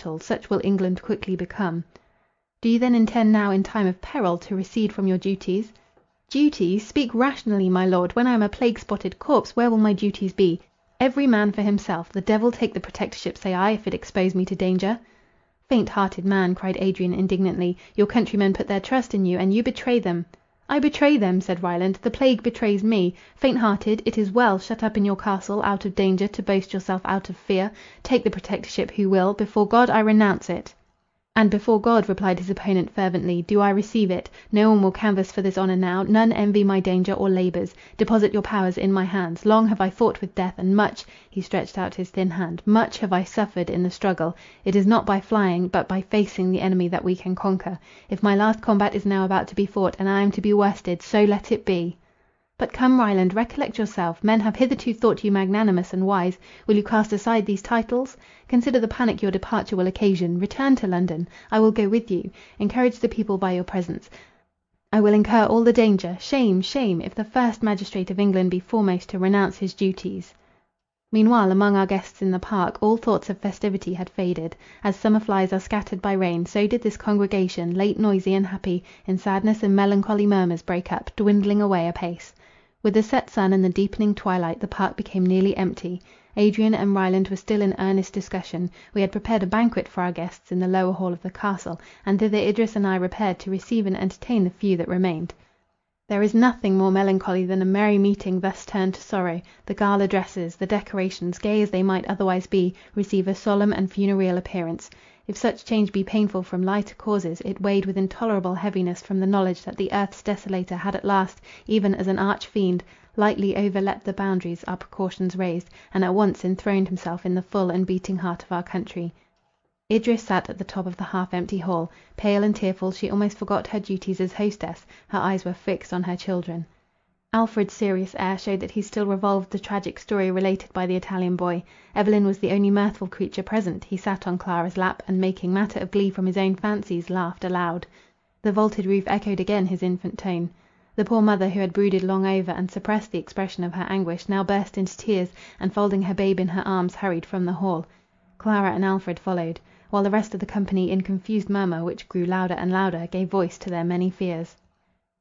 battle, such will England quickly become." "Do you then intend now, in time of peril, to recede from your duties?" "Duties! Speak rationally, my lord. When I am a plague-spotted corpse, where will my duties be? Every man for himself. The devil take the protectorship, say I, if it expose me to danger." "Faint-hearted man," cried Adrian indignantly, "your countrymen put their trust in you, and you betray them." "I betray them!" said Ryland. "The plague betrays me. Faint-hearted, it is well, shut up in your castle, out of danger, to boast yourself out of fear. Take the protectorship who will. Before God I renounce it." "And before God," replied his opponent fervently, "do I receive it. No one will canvass for this honour now, none envy my danger or labours. Deposit your powers in my hands. Long have I fought with death, and much," he stretched out his thin hand, "much have I suffered in the struggle. It is not by flying, but by facing the enemy that we can conquer. If my last combat is now about to be fought, and I am to be worsted, so let it be." "But come, Ryland, recollect yourself. Men have hitherto thought you magnanimous and wise. Will you cast aside these titles? Consider the panic your departure will occasion. Return to London. I will go with you. Encourage the people by your presence. I will incur all the danger. Shame, shame, if the first magistrate of England be foremost to renounce his duties." Meanwhile, among our guests in the park, all thoughts of festivity had faded. As summer flies are scattered by rain, so did this congregation, late noisy and happy, in sadness and melancholy murmurs break up, dwindling away apace. With the set sun and the deepening twilight, the park became nearly empty. Adrian and Ryland were still in earnest discussion. We had prepared a banquet for our guests in the lower hall of the castle, and thither Idris and I repaired to receive and entertain the few that remained. There is nothing more melancholy than a merry meeting thus turned to sorrow. The gala dresses, the decorations, gay as they might otherwise be, receive a solemn and funereal appearance. If such change be painful from lighter causes, it weighed with intolerable heaviness from the knowledge that the earth's desolator had at last, even as an arch-fiend, lightly overleapt the boundaries our precautions raised, and at once enthroned himself in the full and beating heart of our country. Idris sat at the top of the half-empty hall. Pale and tearful, she almost forgot her duties as hostess. Her eyes were fixed on her children. Alfred's serious air showed that he still revolved the tragic story related by the Italian boy. Evelyn was the only mirthful creature present. He sat on Clara's lap, and making matter of glee from his own fancies, laughed aloud. The vaulted roof echoed again his infant tone. The poor mother, who had brooded long over, and suppressed the expression of her anguish, now burst into tears, and folding her babe in her arms, hurried from the hall. Clara and Alfred followed, while the rest of the company, in confused murmur, which grew louder and louder, gave voice to their many fears.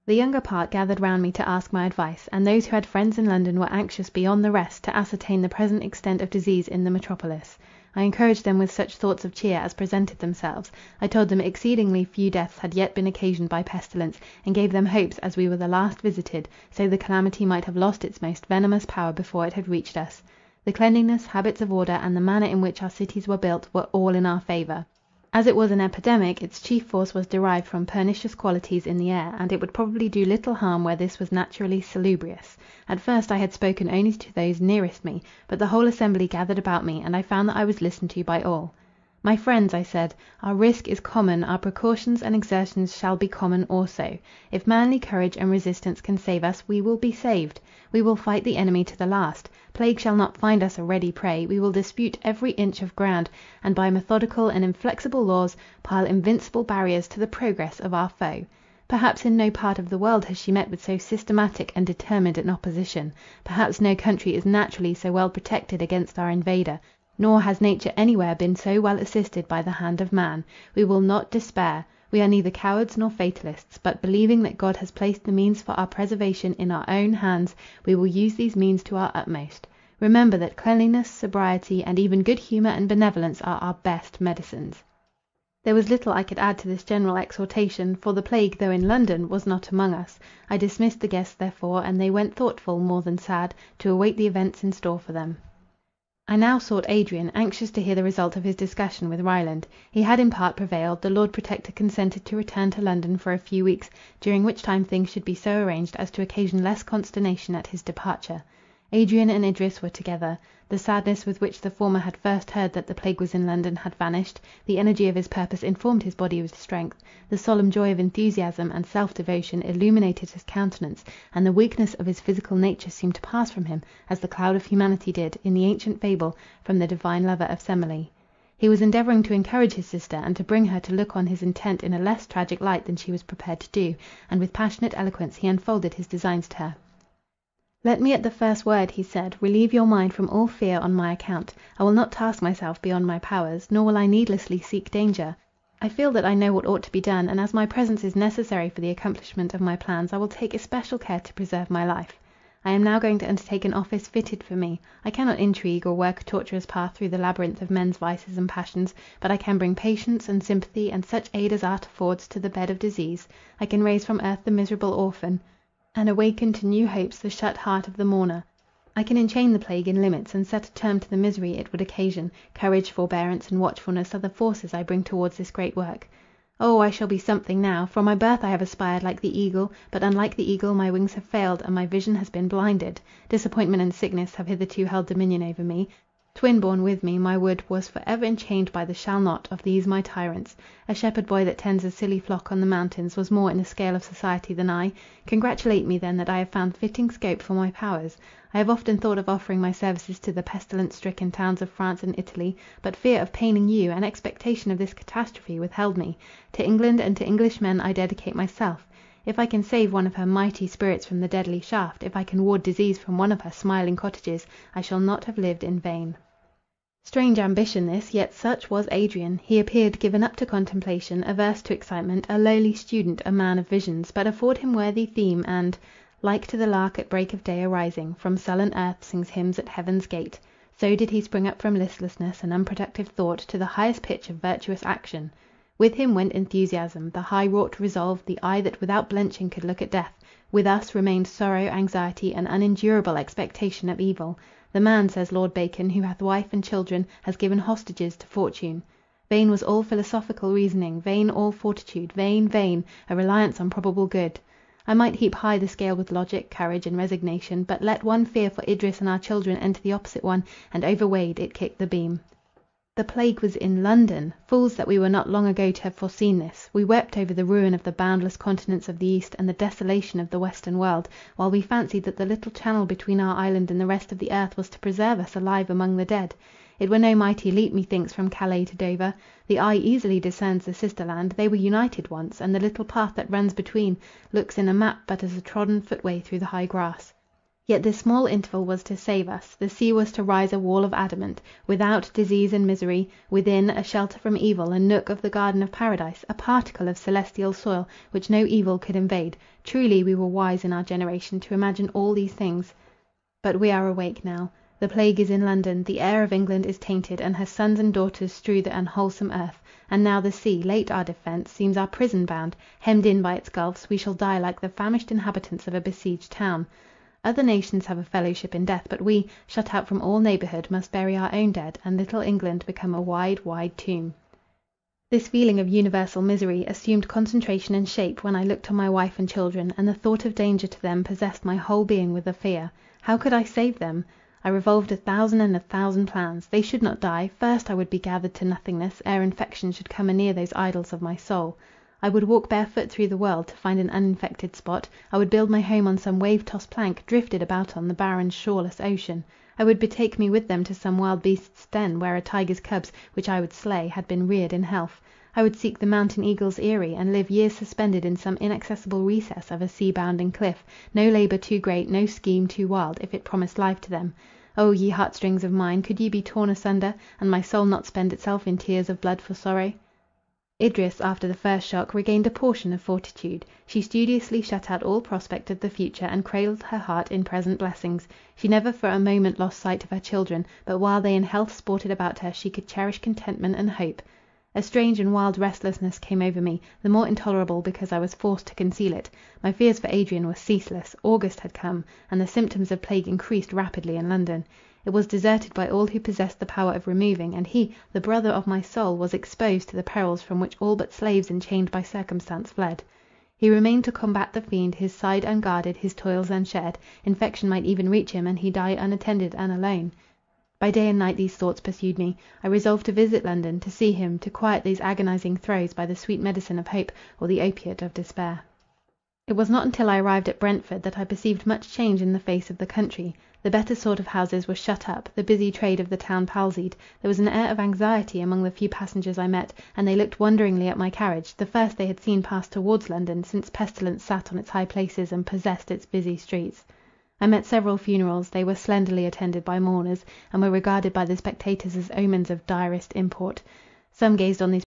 The younger part gathered round me to ask my advice, and those who had friends in London were anxious beyond the rest to ascertain the present extent of disease in the metropolis. I encouraged them with such thoughts of cheer as presented themselves. I told them exceedingly few deaths had yet been occasioned by pestilence, and gave them hopes, as we were the last visited, so the calamity might have lost its most venomous power before it had reached us. The cleanliness, habits of order, and the manner in which our cities were built, were all in our favour. As it was an epidemic, its chief force was derived from pernicious qualities in the air, and it would probably do little harm where this was naturally salubrious. At first I had spoken only to those nearest me, but the whole assembly gathered about me, and I found that I was listened to by all. "My friends," I said, "our risk is common, our precautions and exertions shall be common also. If manly courage and resistance can save us, we will be saved. We will fight the enemy to the last. Plague shall not find us a ready prey. We will dispute every inch of ground, and by methodical and inflexible laws, pile invincible barriers to the progress of our foe." Perhaps in no part of the world has she met with so systematic and determined an opposition. Perhaps no country is naturally so well protected against our invader. Nor has nature anywhere been so well assisted by the hand of man. We will not despair. We are neither cowards nor fatalists, but believing that God has placed the means for our preservation in our own hands, we will use these means to our utmost. Remember that cleanliness, sobriety, and even good humour and benevolence are our best medicines. There was little I could add to this general exhortation, for the plague, though in London, was not among us. I dismissed the guests therefore, and they went thoughtful, more than sad, to await the events in store for them. I now sought Adrian, anxious to hear the result of his discussion with Ryland. He had in part prevailed. The Lord Protector consented to return to London for a few weeks, during which time things should be so arranged as to occasion less consternation at his departure. Adrian and Idris were together. The sadness with which the former had first heard that the plague was in London had vanished. The energy of his purpose informed his body with strength. The solemn joy of enthusiasm and self-devotion illuminated his countenance, and the weakness of his physical nature seemed to pass from him, as the cloud of humanity did, in the ancient fable, from the divine lover of Semele. He was endeavouring to encourage his sister, and to bring her to look on his intent in a less tragic light than she was prepared to do, and with passionate eloquence he unfolded his designs to her. "Let me at the first word," he said, "relieve your mind from all fear on my account. I will not task myself beyond my powers, nor will I needlessly seek danger. I feel that I know what ought to be done, and as my presence is necessary for the accomplishment of my plans, I will take especial care to preserve my life. I am now going to undertake an office fitted for me. I cannot intrigue or work a tortuous path through the labyrinth of men's vices and passions, but I can bring patience and sympathy, and such aid as art affords, to the bed of disease. I can raise from earth the miserable orphan, and awaken to new hopes the shut heart of the mourner. I can enchain the plague in limits, and set a term to the misery it would occasion. Courage, forbearance, and watchfulness are the forces I bring towards this great work. Oh, I shall be something now! From my birth I have aspired like the eagle, but unlike the eagle my wings have failed, and my vision has been blinded. Disappointment and sickness have hitherto held dominion over me. Twin-born with me, my wood was for ever enchained by the shall not of these my tyrants. A shepherd boy that tends a silly flock on the mountains was more in the scale of society than I. Congratulate me then that I have found fitting scope for my powers. I have often thought of offering my services to the pestilence-stricken towns of France and Italy, but fear of paining you, and expectation of this catastrophe, withheld me. To England and to Englishmen I dedicate myself. If I can save one of her mighty spirits from the deadly shaft, if I can ward disease from one of her smiling cottages, I shall not have lived in vain. Strange ambition this, yet such was Adrian. He appeared given up to contemplation, averse to excitement, a lowly student, a man of visions, but afford him worthy theme, and, like to the lark at break of day arising, from sullen earth sings hymns at heaven's gate, so did he spring up from listlessness and unproductive thought to the highest pitch of virtuous action. With him went enthusiasm, the high-wrought resolve, the eye that without blenching could look at death. With us remained sorrow, anxiety, and unendurable expectation of evil. The man, says Lord Bacon, who hath wife and children, has given hostages to fortune. Vain was all philosophical reasoning, vain all fortitude, vain, a reliance on probable good. I might heap high the scale with logic, courage, and resignation, but let one fear for Idris and our children enter the opposite one, and overweighed it kicked the beam. The plague was in London. Fools that we were not long ago to have foreseen this. We wept over the ruin of the boundless continents of the East, and the desolation of the Western world, while we fancied that the little channel between our island and the rest of the earth was to preserve us alive among the dead. It were no mighty leap, methinks, from Calais to Dover. The eye easily discerns the sister land. They were united once, and the little path that runs between looks in a map but as a trodden footway through the high grass. Yet this small interval was to save us. The sea was to rise a wall of adamant. Without, disease and misery. Within, a shelter from evil, a nook of the garden of paradise, a particle of celestial soil, which no evil could invade. Truly we were wise in our generation to imagine all these things. But we are awake now. The plague is in London, the air of England is tainted, and her sons and daughters strew the unwholesome earth. And now the sea, late our defence, seems our prison bound. Hemmed in by its gulfs, we shall die like the famished inhabitants of a besieged town. Other nations have a fellowship in death, but we, shut out from all neighbourhood, must bury our own dead, and little England become a wide, wide tomb. This feeling of universal misery assumed concentration and shape when I looked on my wife and children, and the thought of danger to them possessed my whole being with a fear. How could I save them? I revolved 1,000 plans. They should not die. First I would be gathered to nothingness, ere infection should come anear those idols of my soul. I would walk barefoot through the world, to find an uninfected spot. I would build my home on some wave-tossed plank, drifted about on the barren, shoreless ocean. I would betake me with them to some wild beast's den, where a tiger's cubs, which I would slay, had been reared in health. I would seek the mountain eagle's eyrie, and live years suspended in some inaccessible recess of a sea-bounding cliff. No labour too great, no scheme too wild, if it promised life to them. O ye heartstrings of mine, could ye be torn asunder, and my soul not spend itself in tears of blood for sorrow? Idris, after the first shock, regained a portion of fortitude. She studiously shut out all prospect of the future, and cradled her heart in present blessings. She never for a moment lost sight of her children, but while they in health sported about her, she could cherish contentment and hope. A strange and wild restlessness came over me, the more intolerable because I was forced to conceal it. My fears for Adrian were ceaseless. August had come, and the symptoms of plague increased rapidly in London. It was deserted by all who possessed the power of removing, and he, the brother of my soul, was exposed to the perils from which all but slaves enchained by circumstance fled. He remained to combat the fiend, his side unguarded, his toils unshared. Infection might even reach him, and he die unattended and alone. By day and night these thoughts pursued me. I resolved to visit London, to see him, to quiet these agonizing throes by the sweet medicine of hope, or the opiate of despair. It was not until I arrived at Brentford that I perceived much change in the face of the country. The better sort of houses were shut up, the busy trade of the town palsied. There was an air of anxiety among the few passengers I met, and they looked wonderingly at my carriage, the first they had seen pass towards London, since pestilence sat on its high places and possessed its busy streets. I met several funerals; they were slenderly attended by mourners, and were regarded by the spectators as omens of direst import. Some gazed on these